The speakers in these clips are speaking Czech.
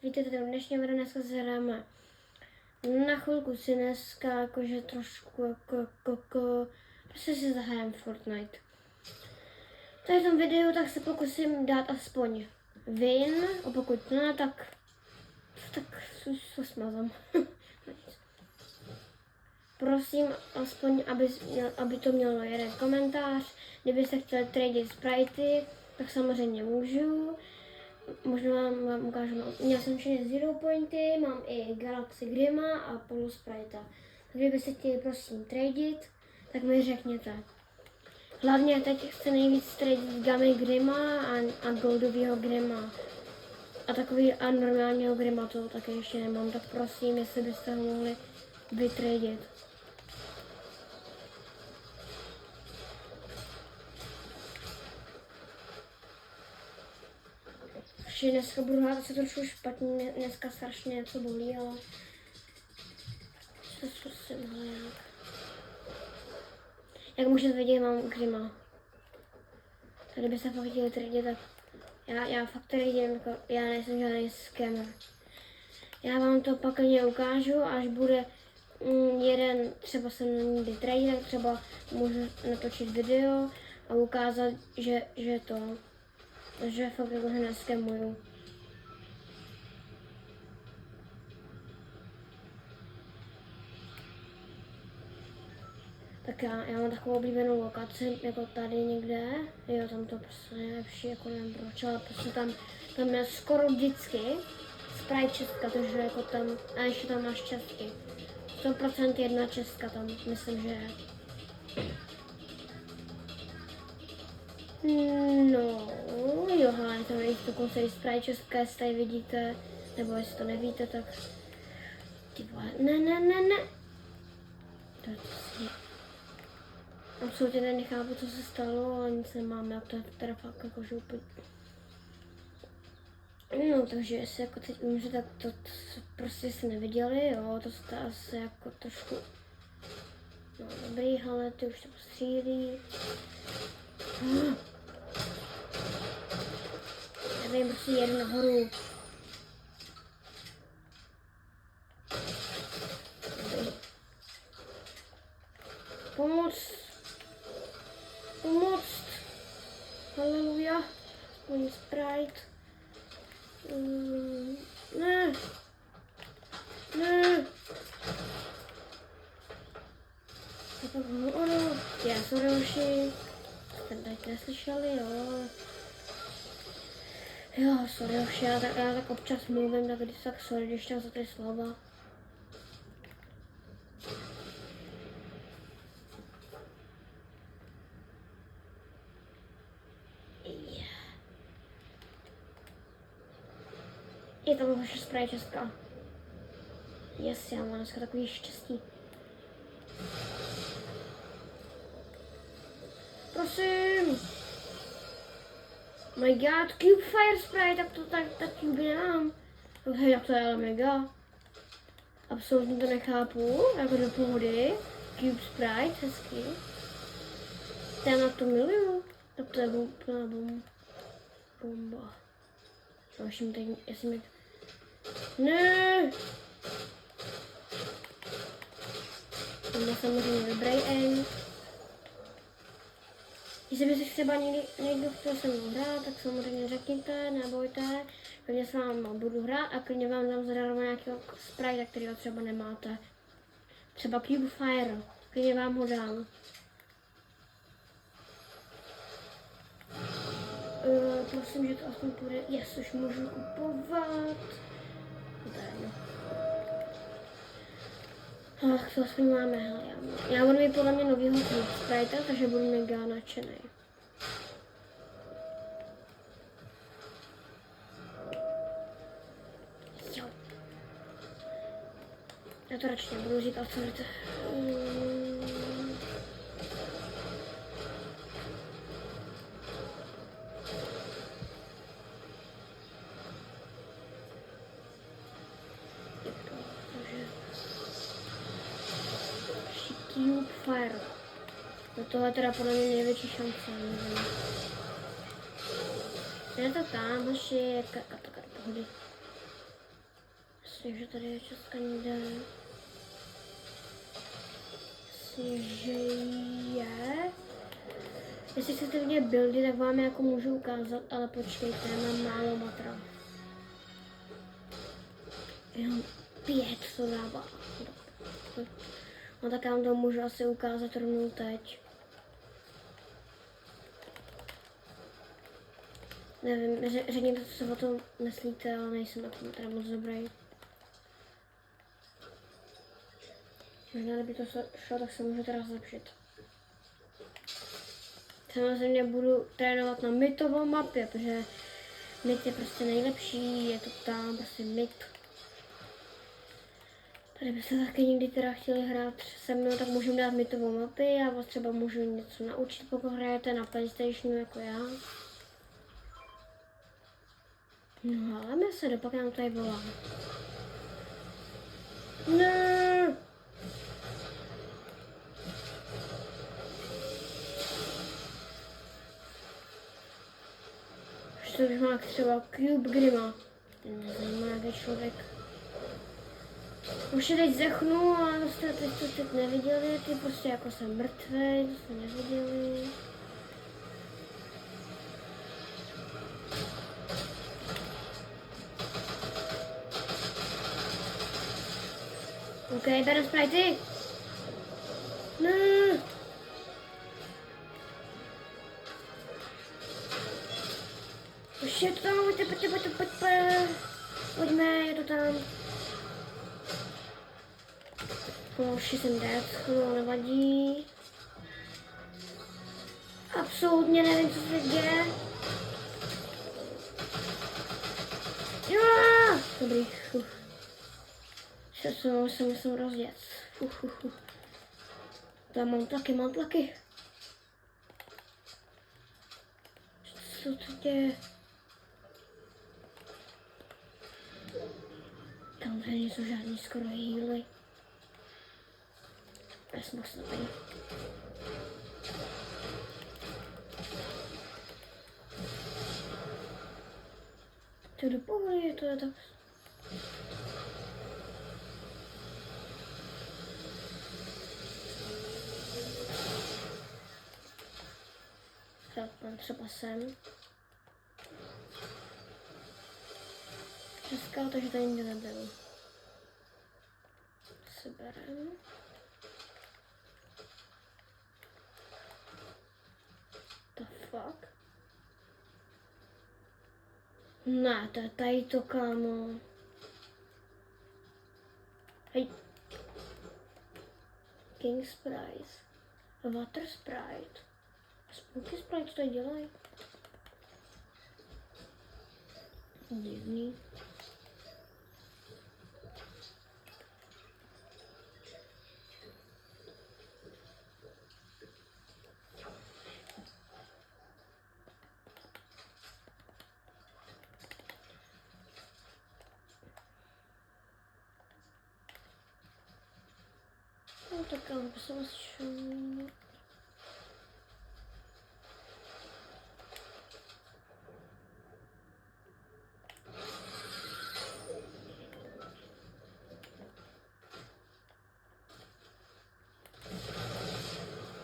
víte, to dnešní video dneska zahráme. Na chvilku si dneska jakože trošku prostě si zahrajeme Fortnite. Tady v tom videu tak se pokusím dát aspoň win, a pokud ne, tak to smazám. Prosím aspoň, aby to mělo jeden komentář. Kdybyste chtěli tradit spritey, tak samozřejmě můžu. Možná vám ukážu, měl jsem všechny Zero Pointy, mám i Galaxy Grima a Polo Sprite. Tak kdybyste chtěli prosím tradit, tak mi řekněte. Hlavně teď chci nejvíc tradit Gamy Grima a Goldovýho Grima. A takový a normálního Grima to taky ještě nemám, tak prosím, jestli byste ho mohli vytradit. Dneska budu hrát se trošku špatně, dneska strašně něco bolí, ale se zkusím hledat. Jak můžete vidět, mám Grima. Tady by se fakt chtěli tradit, tak já fakt tradím, jako, já nejsem žádný scammer. Já vám to pak ukážu, až bude jeden, třeba se mnou někdy tradí, tak třeba můžu natočit video a ukázat, že fakt jako nescamuju. Tak já mám takovou oblíbenou lokaci, jako tady někde, jo, tam to prostě nejlepší, jako nevím proč, ale prostě tam je skoro vždycky Sprite česka, takže jako tam, a ještě tam máš česky. 100% jedna česka tam, myslím, že je. No, jo, hele, to je dokonce Sprite česka, jestli tady vidíte, nebo jestli to nevíte, tak ty vole, ne. To je prostě... Absolutně nechápu, co se stalo, ale nic nemáme, a to je teda fakt jakože úplně... No, takže jestli jako teď umře, tak to prostě jste neviděli, jo, to jste asi jako trošku... No, dobrý, hele, ty už to postřílí. Já tady prostě jedu nahoru. Pomoct! Haleluja! Aspoň Sprite. Ne! Já jsem další. Jste tady neslyšeli, jo. Jo, sorry, už já tak občas mluvím, tak sorry, když tam za ty slova. Je tam vaše Sprite česká. Yes, já mám dneska takový štěstí. Prosím! My god, Cube Fire Sprite, tak Cube nemám. Hej, tak to je ale mega. Absolutně to nechápu, jako do pohody. Cube Sprite, hezký. Já na to miluju. Tak to je úplná bomba. Dalším teď, jestli mi... Ne! Mám samozřejmě dobrý aim. Jestli by si třeba někdo chtěl se mnou hrát, tak samozřejmě řekněte, nebojte. Klidně s váma budu hrát a klidně vám dám zadarmo nějakého sprite, kterého třeba nemáte. Třeba Cube Fire, klidně vám ho dám. Prosím, že to aspoň půjde. Yes, už můžu kupovat. Ach, to aspoň máme, hele, já budu mít podle mě novýho Sprite, takže budu mega nadšený. Jo. Já to radši nebudu říkat, co víte. Cube Fire. No tohle teda podle mě největší šance, nevím. Je to tam, hoši, pohody. Myslím, že tady je česká někde. Myslím, že je. Jestli chcete vidět buildy, tak vám je jako můžu ukázat, ale počkejte, mám málo matra. Jenom 5 to dává. No tak já vám to můžu asi ukázat rovnou teď. Nevím, řekněte, co se o tom myslíte, ale nejsem na tom teda moc dobrý. Možná, kdyby to šlo, tak se můžu teda zlepšit. Samozřejmě budu trénovat na mytovou mapě, protože myt je prostě nejlepší, je to tam prostě myt. Tady byste taky někdy teda chtěli hrát se mnou, tak můžu dát mytovou mapy, já vás třeba můžu něco naučit, pokud hrajete na PlayStationu jako já. No ale mě se dopak nám tady volá. Ne. Už to bych má třeba Cube Grima. Ten nezajímá, jak je člověk. Už je teď zechnu, ale to jste teď neviděli, ty prostě jako jsem mrtvej, to jste neviděli. OK, berem sprajty. Ne. Už je to tam, pojďte. Pojďme, je to tam. Už jsem dead, no nevadí. Absolutně nevím, co se děje. Jo! Dobrý, se musím rozjet. Tam mám tlaky. Co to děje? Tam nejsou žádný skoro healy. Já jsem oslepený. To je do pohody, to je tak. Tak, mám třeba sem. Česká, takže tady nikdo nebyl. Seberem. The fuck? Ne, to je tady to, kámo. Hej. King's Prize. Water Sprite. Spooky Sprite tady dělají. Divný. No tak ale jsem šel.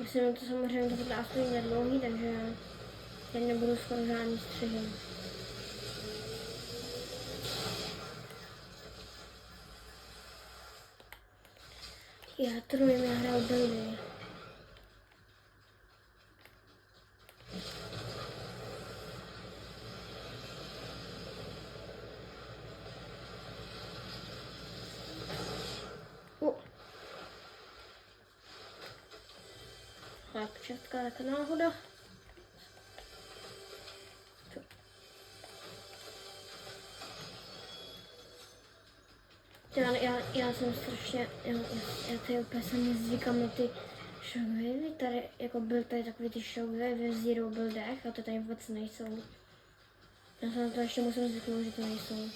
Myslím, to samozřejmě to bude aspoň nedlouhý, takže teď nebudu skoro žádný střihy. Já trojím, já hraju buildy. Tak, česká taká náhoda. Já jsem strašně, já tady úplně se nezvykám na ty shockwavy, tady jako byl tady takový ty shockwavy v zero buildech a to tady vůbec nejsou. Já se na to ještě musím zvyknout, že to nejsou.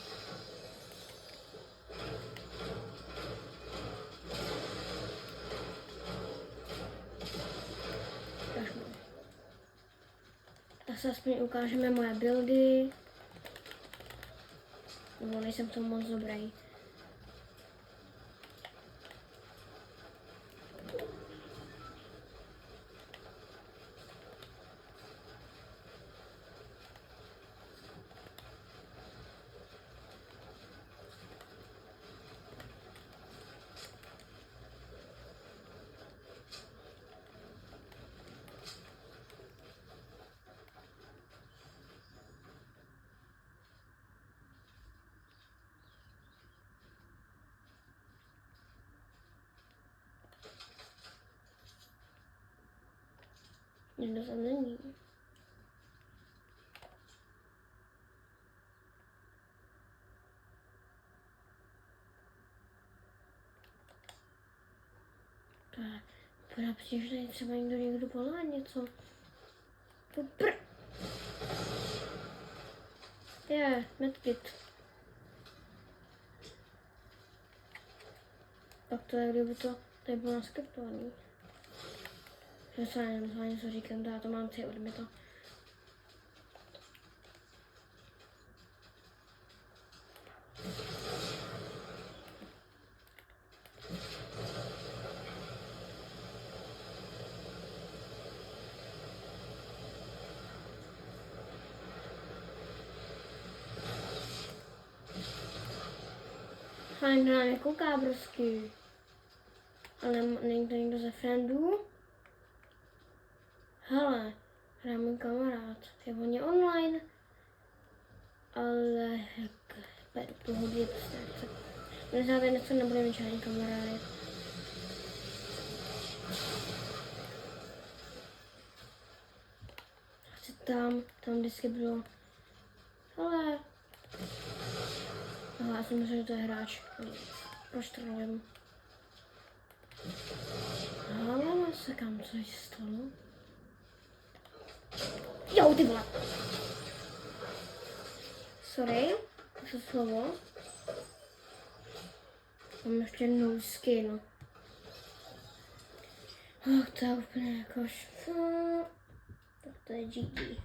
Tak se aspoň ukážeme moje buildy. Nebo nejsem v tom moc dobrý. Někdo tam není. To je, vypadá přijde, že tady třeba někdo volá něco. Je, medkit. Tak to je, kdyby to tady bylo naskriptovaný. Že se nevím, něco říkám, já to mám 3 odmita. A někdo na mě kouká brusky. Ale není to někdo ze friendů? Hele, hraje můj kamarád. Je hodně online. Ale jak beru pohodlí, prostě nechce. Možná tady něco nebude mít žádný kamarády. Asi tam vždycky bylo. Ale já jsem myslel, že to je hráč. Proč to nevím? Ale se kam, co se stalo? Jo, ty vole! Sorry, to slovo. Mám ještě no skin. To je úplně jakož... Tak to je GG.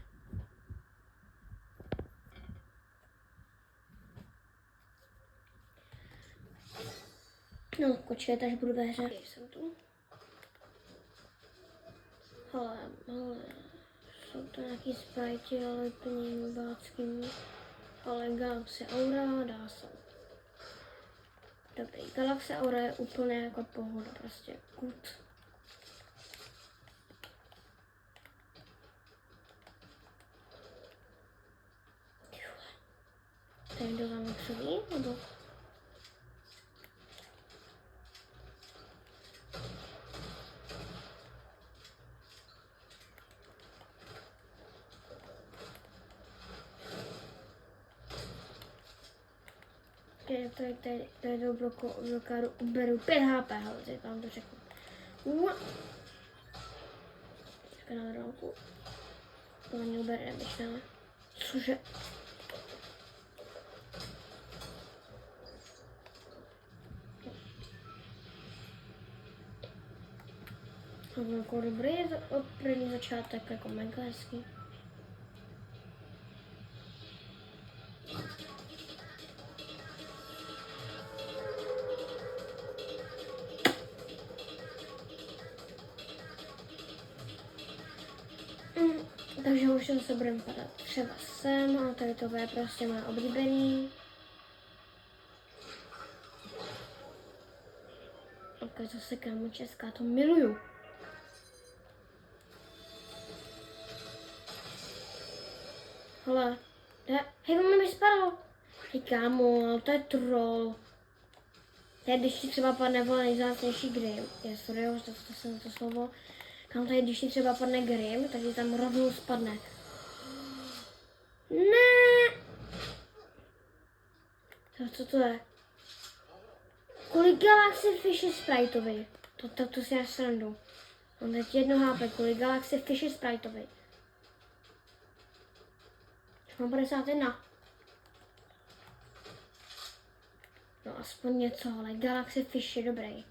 No, počkejte, až budu ve hře. Jsem tu. Hele, jsou to nějaký sprite, ale úplně nubácký. Ale Galaxy Aura dá se. Dobrý, Galaxy Aura je úplně jako pohoda, prostě good. Tady do zamexový, nebo? Tady do blokáru uberu 5 HP, ale teď vám to řeknu. Čekaj na dronku. To ani ubere nemyšlené. Cože? To byl jako dobrý první začátek, jako mega hezký. Takže už se budeme padat třeba sem a tady to bude prostě moje oblíbený. Ok, zase kámo česká, to miluju. Hele, hej, on mi spadl. Hej kámo, to je troll. To je, když ti třeba padne vole nejzácnější Grim. Je, sorry, to jsem to slovo. Kam tady, když ti třeba padne Grim, tak ti tam rovnou spadne. Ne! Co to je? Kolik Galaxy Fish je spriteový? To si já srandu. Mám teď 1 HP, kolik Galaxy Fish je spriteový? Mám 51. No aspoň něco, ale Galaxy Fish je dobrý.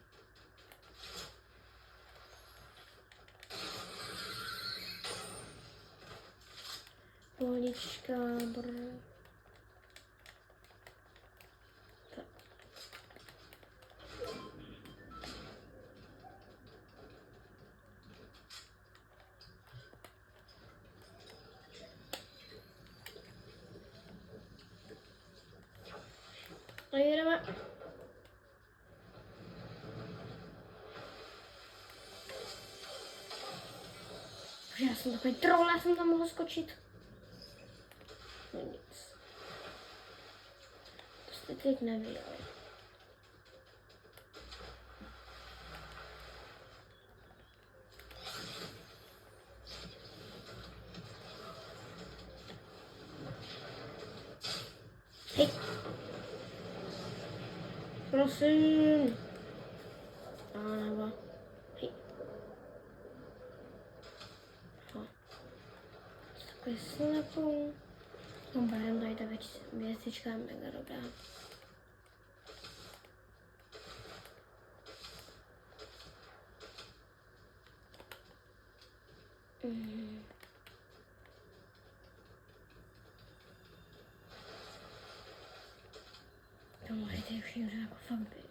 Pohodička, a jedeme. Já jsem takový troll, já jsem tam mohl skočit. No nic. To jste teď neviděli. Prosím. A nebo... Hej. No. Takové slepou. No, berem tady ta věcička je mega dobrá. To můžete už někdo jako fakt být.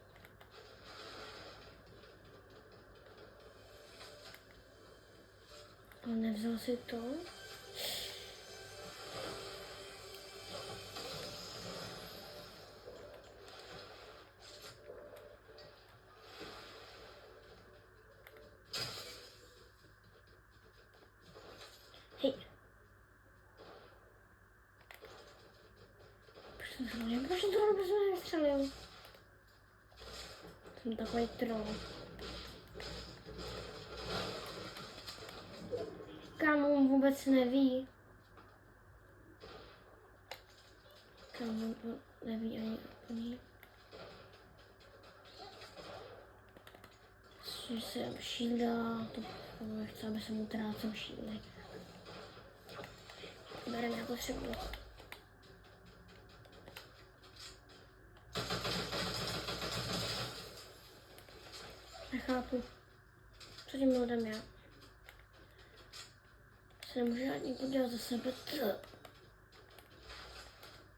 Ale nevzal si to. Hej. Proč to vůbec nevystřelil? Jsem takový troll. Kámo, on vůbec neví. Kámo, on neví ani úplně. Že jsem šíla, to chci, aby jsem utrácel šíly. Bereme jako potřebuji. Nechápu. Co tím mluvím já? Se nemůžu ani podívat za sebe.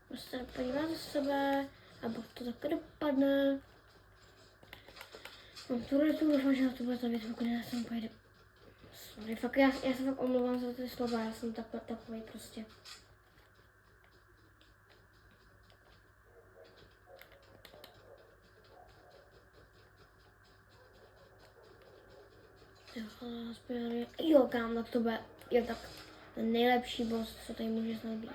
Prostě podívat za sebe a pak to takhle dopadne. Mám tu doufám, že na to bude ta věc, pokud já jsem pojede. Sorry, fakt já se fakt omlouvám za ty slova, já jsem takový prostě. Jo, kam, tak to bude, jo, tak ten nejlepší boss, co tady může snad být.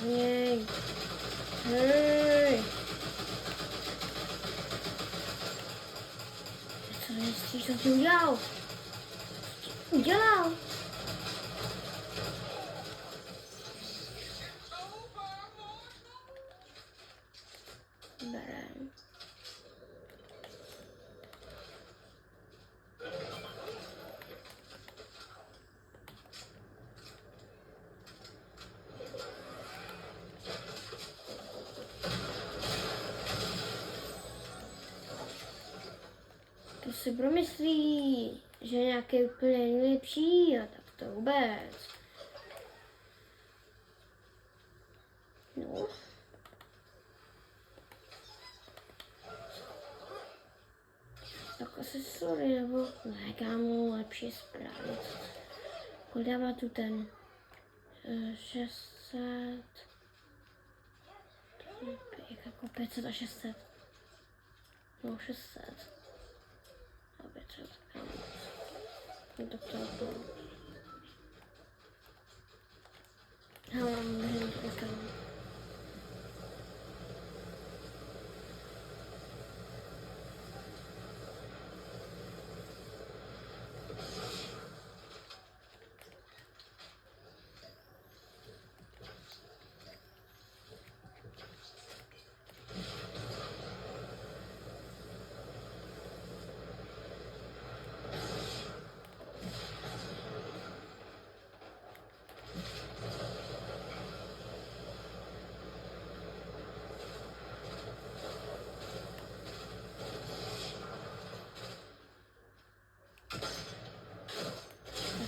Hej, hej. Co myslíš, co jsi udělal? Udělal? Berem. To si promyslí, že nějaký úplně nejlepší a tak to vůbec. No. Tak asi sorry, nebo ne, kámo, lepší spravit. Kolik dává tu ten 600, jako 500 a 600. No 600. A 500, kámo. No tak to bylo. Já mám během to postavit.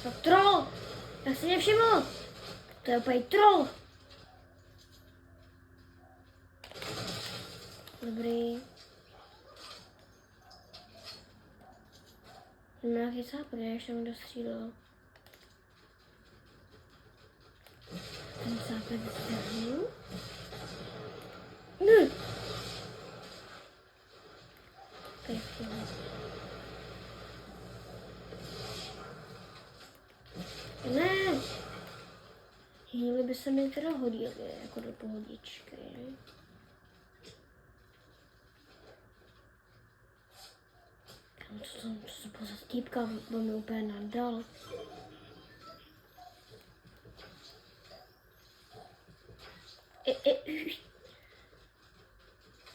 To troll! Já si nevšiml! To je úplně troll! Dobrý. Mám nějaký západ, já ještě mi dostřílel. Ten západ zdařil. Ne! Ne! Hýly by se mi teda hodily, jako do pohodičky. Kam, co Co to byla za týpka, byl mi úplně nadal.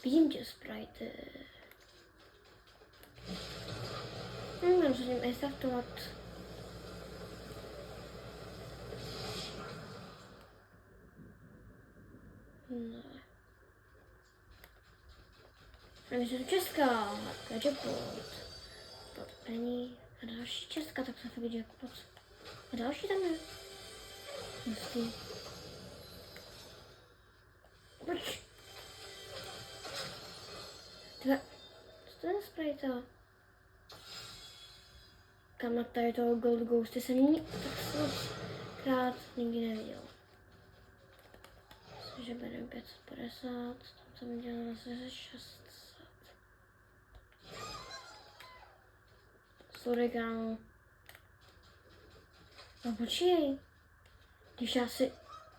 Vidím tě, Sprite. Můžu se tím extraktovat. Ne. A my jsou česká, jackpot. To není. A další česká, tak se vidí jackpot. A další tam je. Hustý. Pojď. Tyhle. Co to je za Sprite? Kam na tady toho Gold Ghosty jsem tak krát nikdy neviděl. Myslím, že bereme 550, tam jsem dělal zase 600. Sorry, kámo. No počkej. Když já si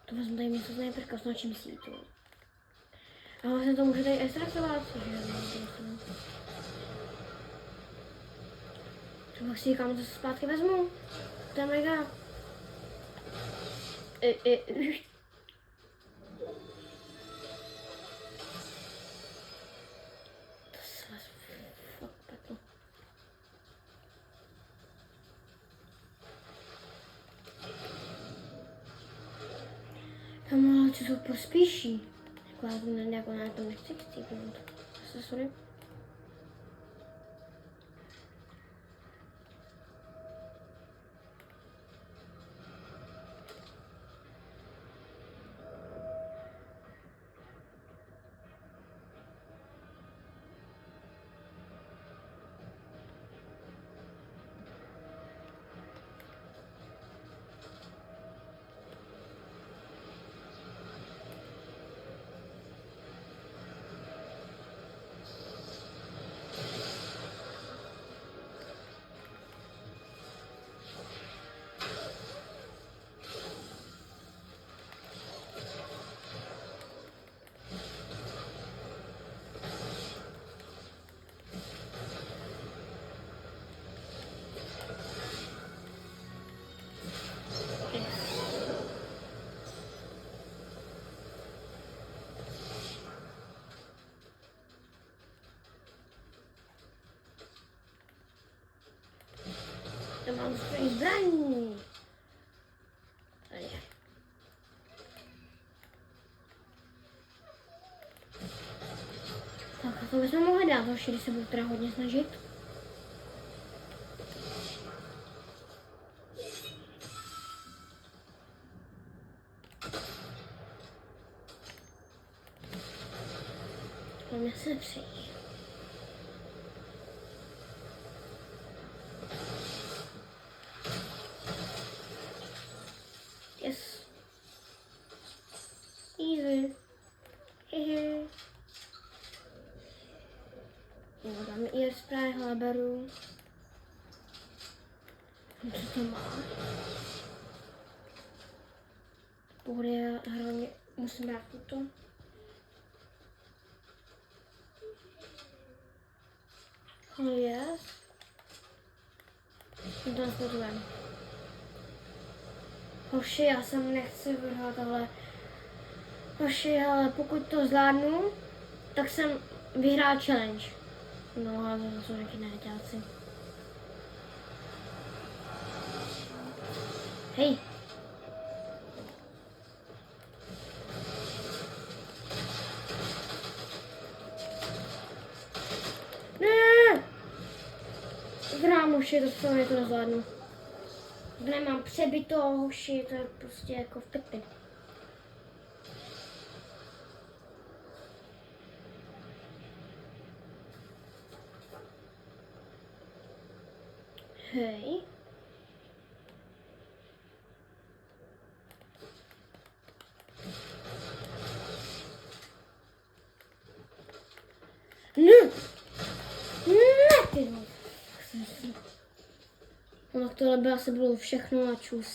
to vezmu tady místo sniperka, snačím si to. A vlastně to můžu tady extraktovat, což je třeba si kam to zpátky vezmu. To je mega. To se vás fakt peklo. Tam co jsou pospíší. Jako na to nechci chcípnout. Sorry. To mám svoji zbraní. Tady. Tak a to bychom mohli dát hoši, když se budu teda hodně snažit. To mě se přejí. Yes. Easy. Hehe. No, dáme ear spray, hlaberu. Co to má? Pohodě, já hlavně musím dát tuto. Oh yes. To nás potřebujeme. Hoši, já jsem nechci vrhat, ale hoši, ale pokud to zvládnu, tak jsem vyhrál challenge. No, ale to jsou nějaký nevědělci. Hej! Ne! Vrám, hoši, to nezvládnu. Nemám přebito, hoši, to je prostě jako v pěti. Hej. Ne! Ne, ty no. No tak tohle by asi bylo všechno a čus.